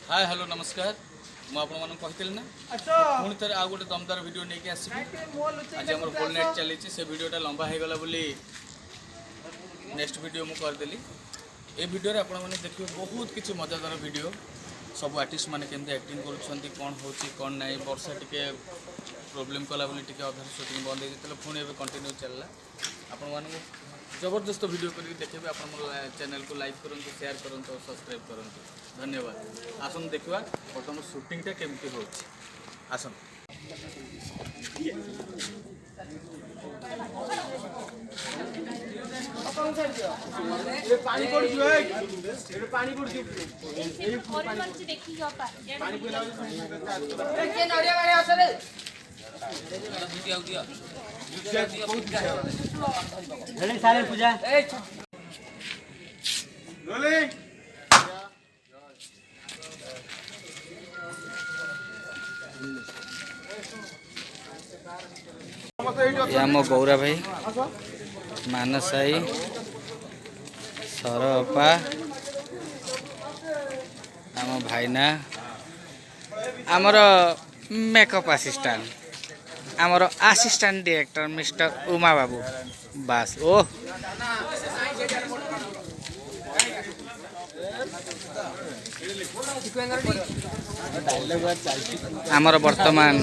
Hi hello नमस्कार मुझे ना पुणी थे आउ गोटे दमदार वीडियो नहीं आसबि आज आम गोल नाइट चली से वीडियोटा लंबा हो गला बोली नेक्स्ट वीडियो मुझे करदेली ये वीडियो आपने देखिए बहुत किसी मजादार वीडियो सब आर्टिस्ट मैंने केमती एक्टिंग करुँच कौन हो कौन ना वर्षा टी प्रोब्लेम कला बोली अधार सुटिंग बंद हो पुणी ए कंटिन्यू चलला आपण जबरदस्त वीडियो करके देखिए आप चैनल को लाइक करूँ शेयर करूँ और सब्सक्राइब करूँ धन्यवाद आसन देखा बर्तमान सुटिंगटा केमती हो आसन पानी सारे पूजा आम गौरा भाई मानसाई सरअपा आम भाईना आमर मेकअप असिस्टेंट आमर असिस्टेंट डायरेक्टर मिस्टर उमा बाबू बास ओ आमर वर्तमान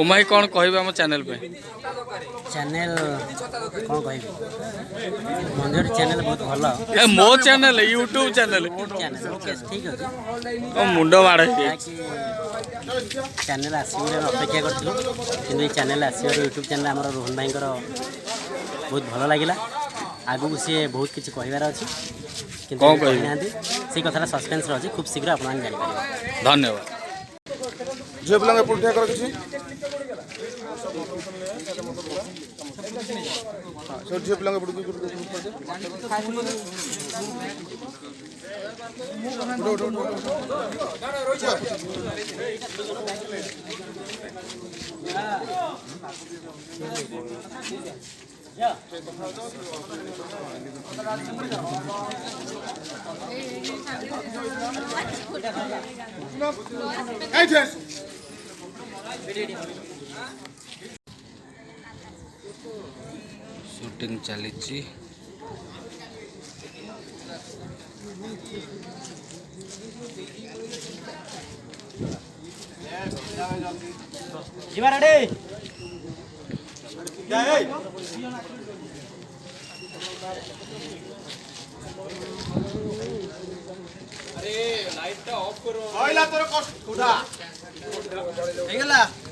उमाई कौन कह चैनल पे चैनल कौन कह मंदिर चैनल बहुत भल मो चैनल यूट्यूब चैनल ठीक है मुंड माड़ चैनल आसवे अपेक्षा करूँ कि चैनल आसवे यूट्यूब चैनल आम रोहन भाई बहुत भल लगे आगू सी बहुत किसी कहबार अच्छी से कथा सस्पेन्स अच्छी खूब शीघ्र आप जापर धन्यवाद झील पिला पुलिया कर किसी झील पिला शूटिंग चली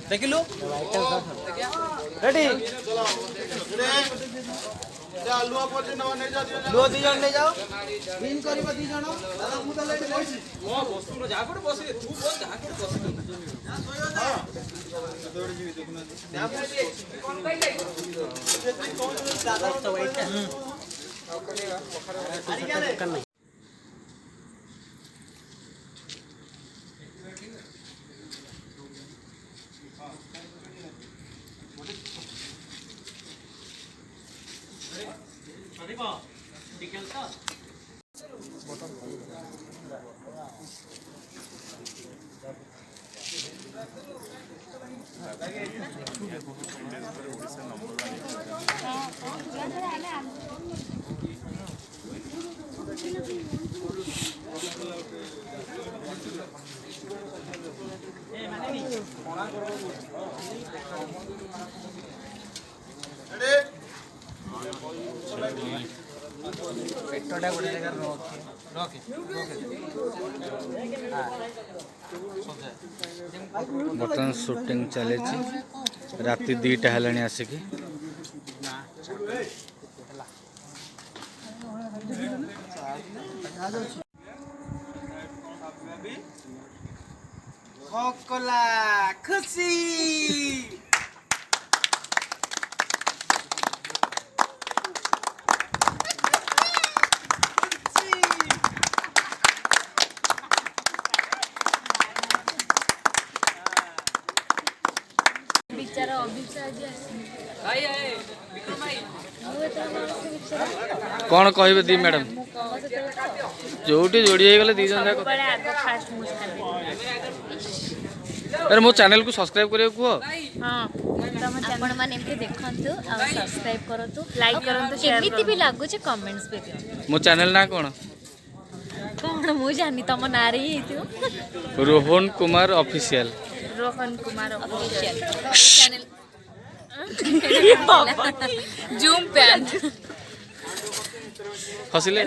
देखिलु रेडी लुआ दी जन ले जाओ इन करिबा दी जन दादा मु त लेट बसी मो बसु न जा कोड बसी तू बोल जा कोड बसी हां दौड़ जी देखना जा कोन कहले कौन दादा तो वेट नहीं पेटटा गोटे जगह रखे बर्तमान शूटिंग चले राति 2टा है आसिकी खुशी ବିଚାର ଅଭିପ୍ସା ଆଜି ଆସିନି। ମୁଁ ଏଥର କ'ଣ କହିବେ ଦି ମ୍ୟାଡ଼ାମ୍? ଯୋଉଠି ଯୋଡ଼ି ହେଇଗଲେ ଦି ଜଣ ଯାକ। ସବୁବେଳେ ଆଗ ଫାଷ୍ଟ ମୁସ୍କାନ। ଆରେ ମୋ ଚ୍ୟାନେଲକୁ ସବସ୍କ୍ରାଇବ୍ କରିବାକୁ କୁହ। ହଁ ଆପଣମାନେ ଏମିତି ଦେଖନ୍ତୁ ଆଉ ସବସ୍କ୍ରାଇବ୍ କରନ୍ତୁ, ଲାଇକ୍ କରନ୍ତୁ, କେମିତି ବି ଲାଗୁଛି କମେଣ୍ଟସ୍ ବି ଦିଅନ୍ତୁ। ମୋ ଚ୍ୟାନେଲ ନାଁ କ'ଣ? କ'ଣ ମୁଁ ଜାଣିନି, ତମ ନାଁରେ ହିଁ ହେଇଥିବ। Rohan Kumar official. Rohan Kumar official channel. Zoom pant ହସିଲେ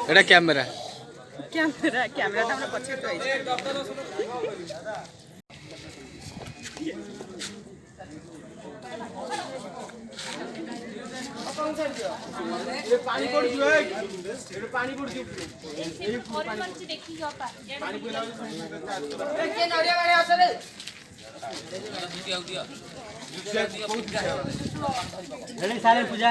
ଏଇଟା କ୍ୟାମେରା। କ୍ୟାମେରାଟା ଆମର ପଛରେ ଥୁଆହେଇଛି। ପାଣି ପଡୁଛି ପାଣି ପଡୁଛି। ପୂଜା